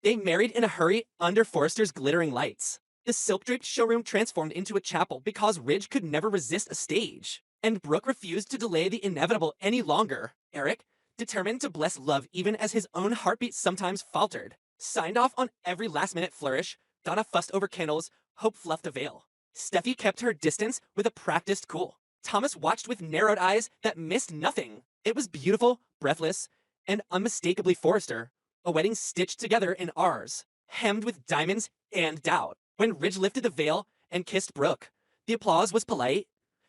They married in a hurry under Forrester's glittering lights. The silk-draped showroom transformed into a chapel because Ridge could never resist a stage. And Brooke refused to delay the inevitable any longer. Eric, determined to bless love even as his own heartbeat sometimes faltered, signed off on every last-minute flourish. Donna fussed over candles, Hope fluffed a veil. Steffi kept her distance with a practiced cool. Thomas watched with narrowed eyes that missed nothing. It was beautiful, breathless, and unmistakably Forrester. A wedding stitched together in ours, hemmed with diamonds and doubt. When Ridge lifted the veil and kissed Brooke, the applause was polite,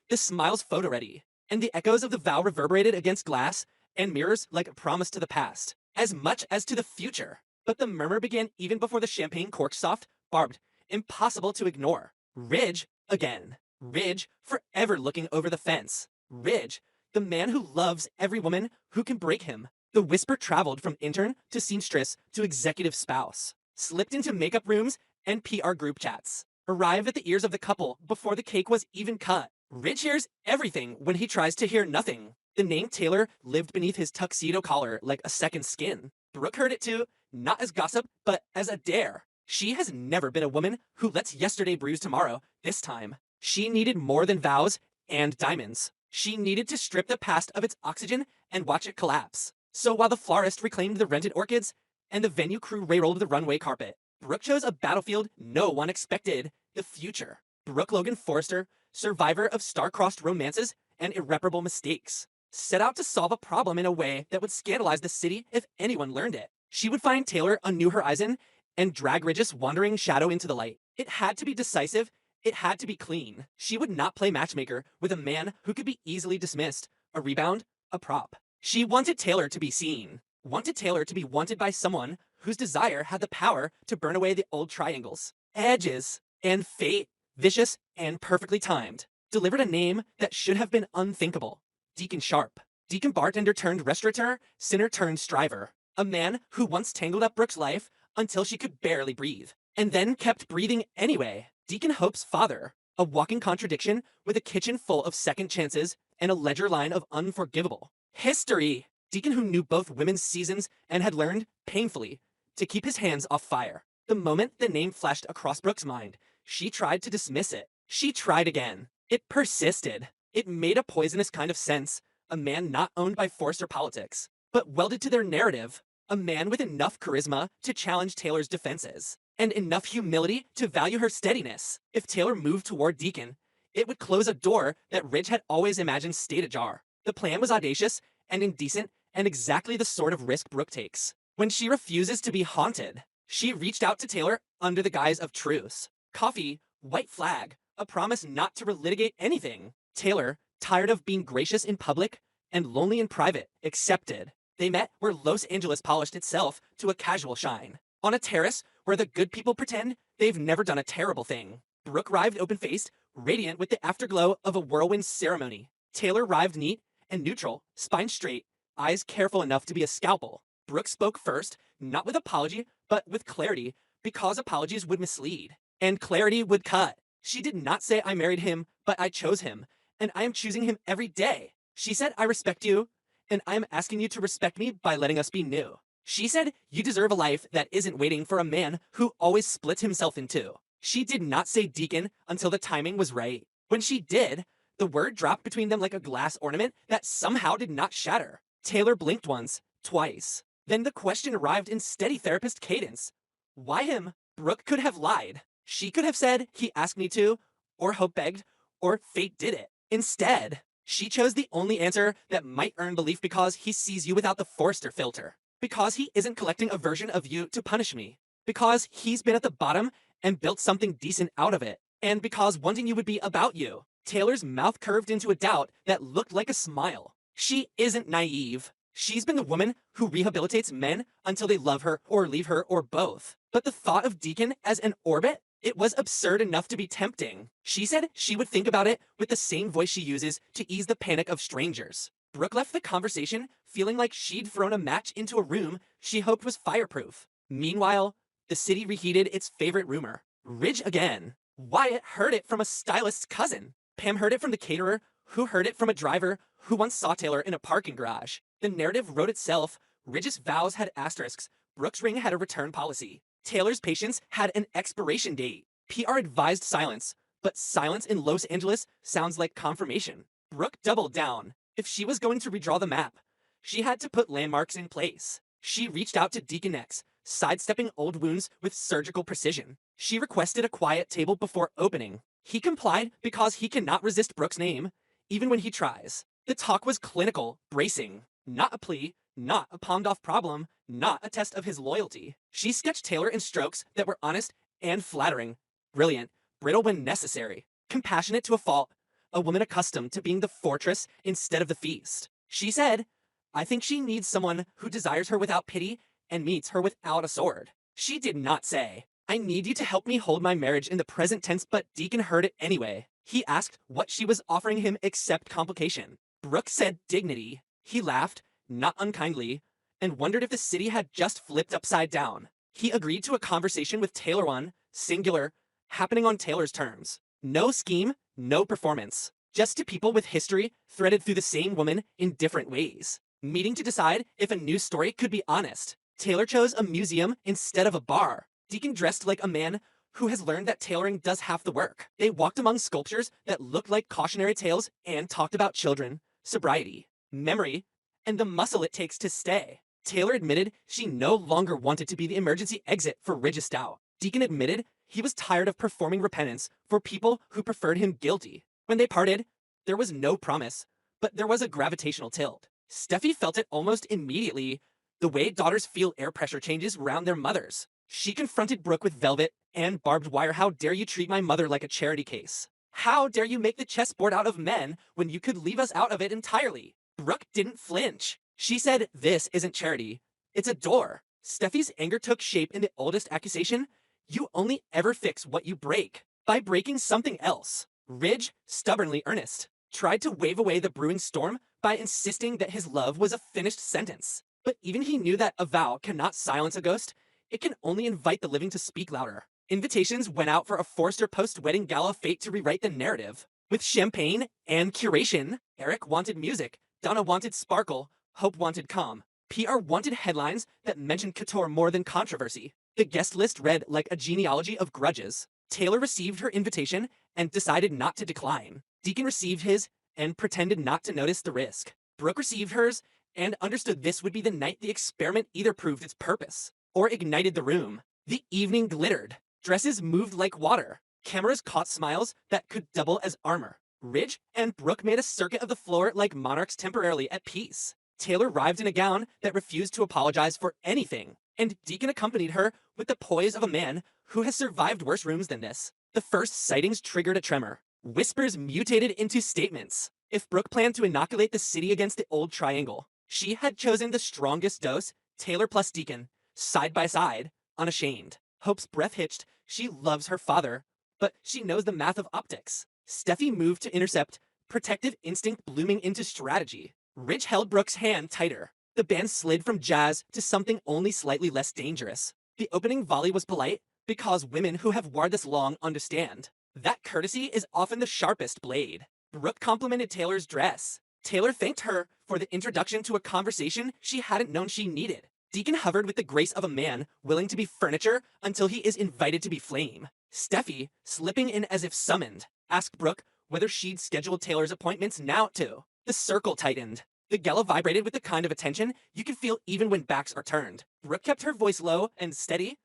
the smiles photo-ready, and the echoes of the vow reverberated against glass and mirrors like a promise to the past, as much as to the future. But the murmur began even before the champagne corked soft, barbed, impossible to ignore. Ridge, again. Ridge, forever looking over the fence. Ridge, the man who loves every woman who can break him. The whisper traveled from intern to seamstress to executive spouse, slipped into makeup rooms and PR group chats, arrived at the ears of the couple before the cake was even cut. Ridge hears everything when he tries to hear nothing. The name Taylor lived beneath his tuxedo collar like a second skin. Brooke heard it too, not as gossip, but as a dare. She has never been a woman who lets yesterday bruise tomorrow. This time, she needed more than vows and diamonds. She needed to strip the past of its oxygen and watch it collapse. So while the florist reclaimed the rented orchids and the venue crew re-rolled the runway carpet, Brooke chose a battlefield no one expected, the future. Brooke Logan Forrester, survivor of star-crossed romances and irreparable mistakes, set out to solve a problem in a way that would scandalize the city if anyone learned it. She would find Taylor a new horizon and drag Ridge's wandering shadow into the light. It had to be decisive, it had to be clean. She would not play matchmaker with a man who could be easily dismissed, a rebound, a prop. She wanted Taylor to be seen, wanted Taylor to be wanted by someone whose desire had the power to burn away the old triangles, edges, and fate, vicious and perfectly timed, delivered a name that should have been unthinkable. Deacon Sharp. Deacon bartender turned restaurateur, sinner turned striver. A man who once tangled up Brooke's life until she could barely breathe, and then kept breathing anyway. Deacon Hope's father. A walking contradiction with a kitchen full of second chances and a ledger line of unforgivable history. Deacon who knew both women's seasons and had learned, painfully, to keep his hands off fire. The moment the name flashed across Brooke's mind, she tried to dismiss it. She tried again. It persisted. It made a poisonous kind of sense. A man not owned by Forrester politics, but welded to their narrative. A man with enough charisma to challenge Taylor's defenses, and enough humility to value her steadiness. If Taylor moved toward Deacon, it would close a door that Ridge had always imagined stayed ajar. The plan was audacious and indecent and exactly the sort of risk Brooke takes. When she refuses to be haunted, she reached out to Taylor under the guise of truce. Coffee, white flag, a promise not to relitigate anything. Taylor, tired of being gracious in public and lonely in private, accepted. They met where Los Angeles polished itself to a casual shine. On a terrace where the good people pretend they've never done a terrible thing. Brooke arrived open-faced, radiant with the afterglow of a whirlwind ceremony. Taylor arrived neat and neutral, spine straight, eyes careful enough to be a scalpel. Brooke spoke first, not with apology, but with clarity, because apologies would mislead, and clarity would cut. She did not say I married him, but I chose him, and I am choosing him every day. She said I respect you, and I am asking you to respect me by letting us be new. She said you deserve a life that isn't waiting for a man who always splits himself in two. She did not say Deacon until the timing was right. When she did, the word dropped between them like a glass ornament that somehow did not shatter. Taylor blinked once, twice. Then the question arrived in steady therapist cadence. Why him? Brooke could have lied. She could have said, he asked me to, or Hope begged, or fate did it. Instead, she chose the only answer that might earn belief because he sees you without the Forrester filter. Because he isn't collecting a version of you to punish me. Because he's been at the bottom and built something decent out of it. And because wanting you would be about you. Taylor's mouth curved into a doubt that looked like a smile. She isn't naive. She's been the woman who rehabilitates men until they love her or leave her or both. But the thought of Deacon as an orbit, it was absurd enough to be tempting. She said she would think about it with the same voice she uses to ease the panic of strangers. Brooke left the conversation feeling like she'd thrown a match into a room she hoped was fireproof. Meanwhile, the city reheated its favorite rumor. Ridge again. Wyatt heard it from a stylist's cousin. Pam heard it from the caterer, who heard it from a driver who once saw Taylor in a parking garage. The narrative wrote itself. Ridge's vows had asterisks. Brooke's ring had a return policy. Taylor's patience had an expiration date. PR advised silence, but silence in Los Angeles sounds like confirmation. Brooke doubled down. If she was going to redraw the map, she had to put landmarks in place. She reached out to Deacon X, sidestepping old wounds with surgical precision. She requested a quiet table before opening. He complied because he cannot resist Brooke's name, even when he tries. The talk was clinical, bracing. Not a plea, not a palmed-off problem, not a test of his loyalty. She sketched Taylor in strokes that were honest and flattering. Brilliant, brittle when necessary. Compassionate to a fault. A woman accustomed to being the fortress instead of the feast. She said, I think she needs someone who desires her without pity and meets her without a sword. She did not say, I need you to help me hold my marriage in the present tense, but Deacon heard it anyway. He asked what she was offering him except complication. Brooke said dignity. He laughed, not unkindly, and wondered if the city had just flipped upside down. He agreed to a conversation with Taylor, one, singular, happening on Taylor's terms. No scheme, no performance. Just two people with history threaded through the same woman in different ways. Meeting to decide if a news story could be honest. Taylor chose a museum instead of a bar. Deacon dressed like a man who has learned that tailoring does half the work. They walked among sculptures that looked like cautionary tales and talked about children, sobriety, memory, and the muscle it takes to stay. Taylor admitted she no longer wanted to be the emergency exit for Ridge's doubt. Deacon admitted he was tired of performing repentance for people who preferred him guilty. When they parted, there was no promise, but there was a gravitational tilt. Steffi felt it almost immediately, the way daughters feel air pressure changes around their mothers. She confronted Brooke with velvet and barbed wire. How dare you treat my mother like a charity case? How dare you make the chessboard out of men when you could leave us out of it entirely? Brooke didn't flinch. She said, this isn't charity. It's a door. Steffi's anger took shape in the oldest accusation. You only ever fix what you break by breaking something else. Ridge, stubbornly earnest, tried to wave away the brewing storm by insisting that his love was a finished sentence. But even he knew that a vow cannot silence a ghost. It can only invite the living to speak louder. Invitations went out for a Forrester post-wedding gala fate to rewrite the narrative. With champagne and curation, Eric wanted music, Donna wanted sparkle, Hope wanted calm. PR wanted headlines that mentioned couture more than controversy. The guest list read like a genealogy of grudges. Taylor received her invitation and decided not to decline. Deacon received his and pretended not to notice the risk. Brooke received hers and understood this would be the night the experiment either proved its purpose or ignited the room. The evening glittered. Dresses moved like water. Cameras caught smiles that could double as armor. Ridge and Brooke made a circuit of the floor like monarchs temporarily at peace. Taylor arrived in a gown that refused to apologize for anything, and Deacon accompanied her with the poise of a man who has survived worse rooms than this. The first sightings triggered a tremor. Whispers mutated into statements. If Brooke planned to inoculate the city against the old triangle, she had chosen the strongest dose, Taylor plus Deacon, side by side, unashamed. Hope's breath hitched. She loves her father, but she knows the math of optics. Steffi moved to intercept, protective instinct blooming into strategy. Ridge held Brooke's hand tighter. The band slid from jazz to something only slightly less dangerous. The opening volley was polite, because women who have warred this long understand. That courtesy is often the sharpest blade. Brooke complimented Taylor's dress. Taylor thanked her for the introduction to a conversation she hadn't known she needed. Deacon hovered with the grace of a man willing to be furniture until he is invited to be flame. Steffi, slipping in as if summoned, asked Brooke whether she'd scheduled Taylor's appointments now too. The circle tightened. The gala vibrated with the kind of attention you can feel even when backs are turned. Brooke kept her voice low and steady.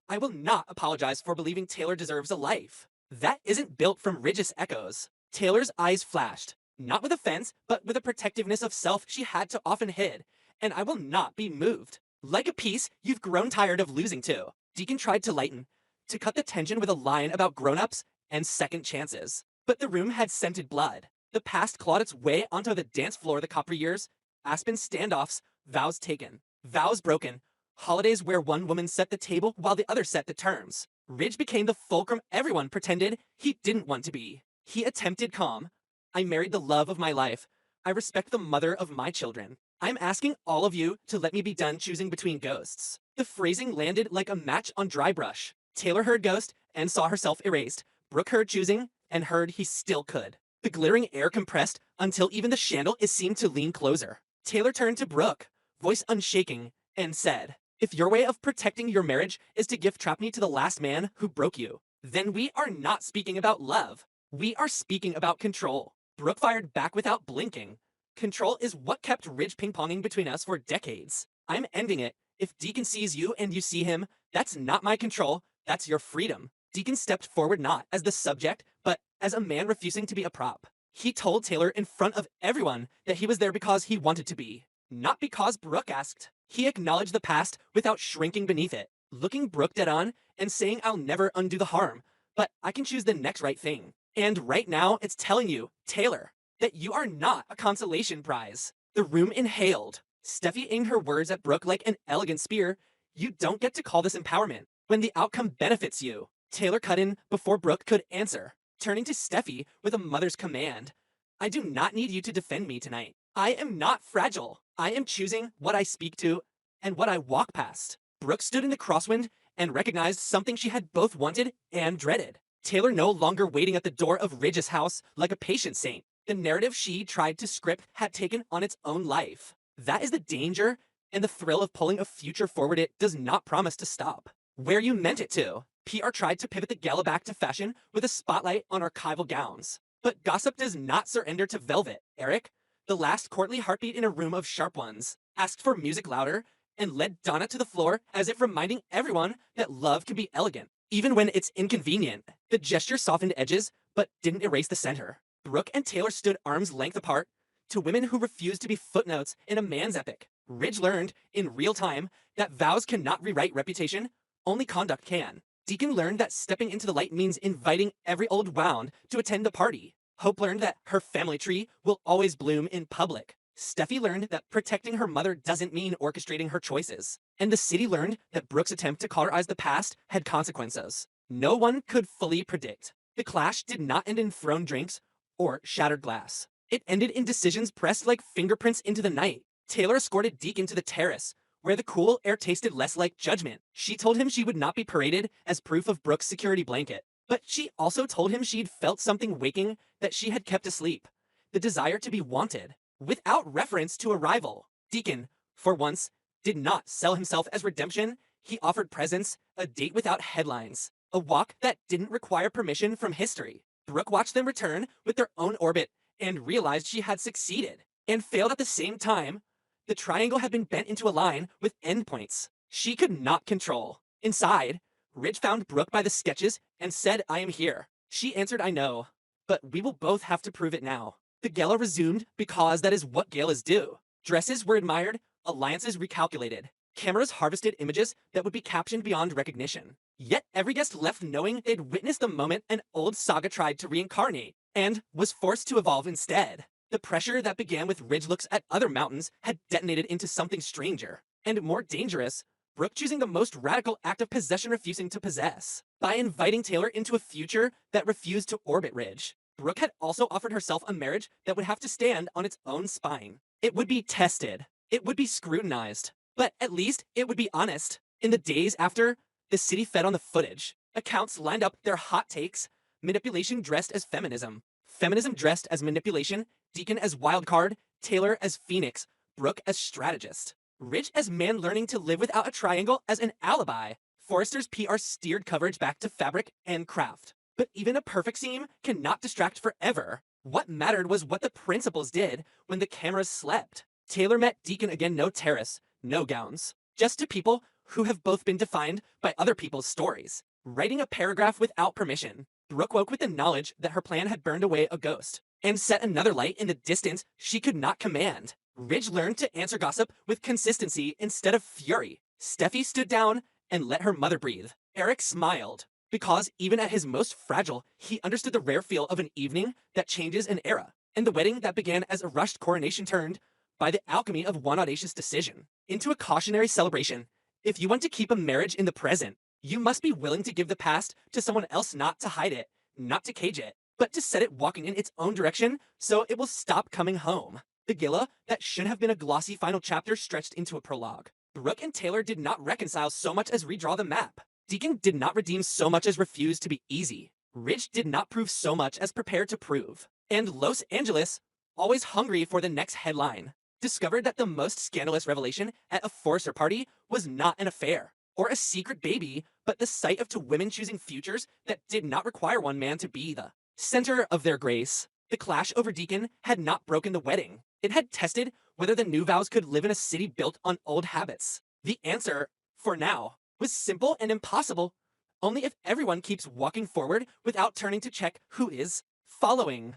I will not apologize for believing Taylor deserves a life. That isn't built from Ridge's echoes. Taylor's eyes flashed, not with offense, but with a protectiveness of self she had too often hid. And I will not be moved. Like a piece you've grown tired of losing to. Deacon tried to lighten, to cut the tension with a line about grown-ups and second chances. But the room had scented blood. The past clawed its way onto the dance floor the Capri years. Aspen standoffs, vows taken, vows broken, holidays where one woman set the table while the other set the terms. Ridge became the fulcrum everyone pretended he didn't want to be. He attempted calm. I married the love of my life. I respect the mother of my children. I'm asking all of you to let me be done choosing between ghosts. The phrasing landed like a match on dry brush. Taylor heard ghost and saw herself erased. Brooke heard choosing and heard he still could. The glittering air compressed until even the chandelier seemed to lean closer. Taylor turned to Brooke, voice unshaking, and said, If your way of protecting your marriage is to gift trap me to the last man who broke you, then we are not speaking about love. We are speaking about control. Brooke fired back without blinking. Control is what kept Ridge ping-ponging between us for decades. I'm ending it. If Deacon sees you and you see him, that's not my control, that's your freedom. Deacon stepped forward not as the subject, but as a man refusing to be a prop. He told Taylor in front of everyone that he was there because he wanted to be, not because Brooke asked. He acknowledged the past without shrinking beneath it, looking Brooke dead on and saying I'll never undo the harm, but I can choose the next right thing. And right now it's telling you, Taylor, that you are not a consolation prize. The room inhaled. Steffi aimed her words at Brooke like an elegant spear. You don't get to call this empowerment when the outcome benefits you. Taylor cut in before Brooke could answer, turning to Steffi with a mother's command. I do not need you to defend me tonight. I am not fragile. I am choosing what I speak to and what I walk past. Brooke stood in the crosswind and recognized something she had both wanted and dreaded. Taylor no longer waiting at the door of Ridge's house like a patient saint. The narrative she tried to script had taken on its own life. That is the danger and the thrill of pulling a future forward it does not promise to stop. Where you meant it to. PR tried to pivot the gala back to fashion with a spotlight on archival gowns. But gossip does not surrender to velvet, Eric. The last courtly heartbeat in a room of sharp ones asked for music louder and led Donna to the floor as if reminding everyone that love can be elegant, even when it's inconvenient. The gesture softened edges, but didn't erase the center. Brooke and Taylor stood arm's length apart, to women who refused to be footnotes in a man's epic. Ridge learned, in real time, that vows cannot rewrite reputation, only conduct can. Deacon learned that stepping into the light means inviting every old wound to attend the party. Hope learned that her family tree will always bloom in public. Steffi learned that protecting her mother doesn't mean orchestrating her choices. And the city learned that Brooke's attempt to cauterize the past had consequences. No one could fully predict. The clash did not end in thrown drinks or shattered glass. It ended in decisions pressed like fingerprints into the night. Taylor escorted Deacon to the terrace, where the cool air tasted less like judgment. She told him she would not be paraded as proof of Brooke's security blanket. But she also told him she'd felt something waking that she had kept asleep. The desire to be wanted, without reference to a rival. Deacon, for once, did not sell himself as redemption. He offered presence, a date without headlines, a walk that didn't require permission from history. Brooke watched them return with their own orbit and realized she had succeeded and failed at the same time. The triangle had been bent into a line with endpoints she could not control. Inside, Ridge found Brooke by the sketches and said, I am here. She answered, I know, but we will both have to prove it now. The gala resumed because that is what galas do. Dresses were admired, alliances recalculated. Cameras harvested images that would be captioned beyond recognition. Yet every guest left knowing they'd witnessed the moment an old saga tried to reincarnate and was forced to evolve instead. The pressure that began with Ridge looks at other mountains had detonated into something stranger and more dangerous. Brooke choosing the most radical act of possession, refusing to possess. By inviting Taylor into a future that refused to orbit Ridge, Brooke had also offered herself a marriage that would have to stand on its own spine. It would be tested. It would be scrutinized. But at least it would be honest. In the days after, the city fed on the footage. Accounts lined up their hot takes. Manipulation dressed as feminism. Feminism dressed as manipulation. Deacon as wildcard. Taylor as phoenix. Brooke as strategist. Ridge as man learning to live without a triangle as an alibi. Forrester's PR steered coverage back to fabric and craft. But even a perfect seam cannot distract forever. What mattered was what the principals did when the cameras slept. Taylor met Deacon again, no terrace, no gowns. Just two people who have both been defined by other people's stories. Writing a paragraph without permission. Brooke woke with the knowledge that her plan had burned away a ghost and set another light in the distance she could not command. Ridge learned to answer gossip with consistency instead of fury. Steffi stood down and let her mother breathe. Eric smiled, because even at his most fragile, he understood the rare feel of an evening that changes an era, and the wedding that began as a rushed coronation turned, by the alchemy of one audacious decision, into a cautionary celebration. If you want to keep a marriage in the present, you must be willing to give the past to someone else, not to hide it, not to cage it, but to set it walking in its own direction so it will stop coming home. The gala that should have been a glossy final chapter stretched into a prologue. Brooke and Taylor did not reconcile so much as redraw the map. Deacon did not redeem so much as refuse to be easy. Ridge did not prove so much as prepare to prove. And Los Angeles, always hungry for the next headline. discovered that the most scandalous revelation at a Forrester party was not an affair or a secret baby, but the sight of two women choosing futures that did not require one man to be the center of their grace. The clash over Deacon had not broken the wedding. It had tested whether the new vows could live in a city built on old habits. The answer, for now, was simple and impossible. Only if everyone keeps walking forward without turning to check who is following.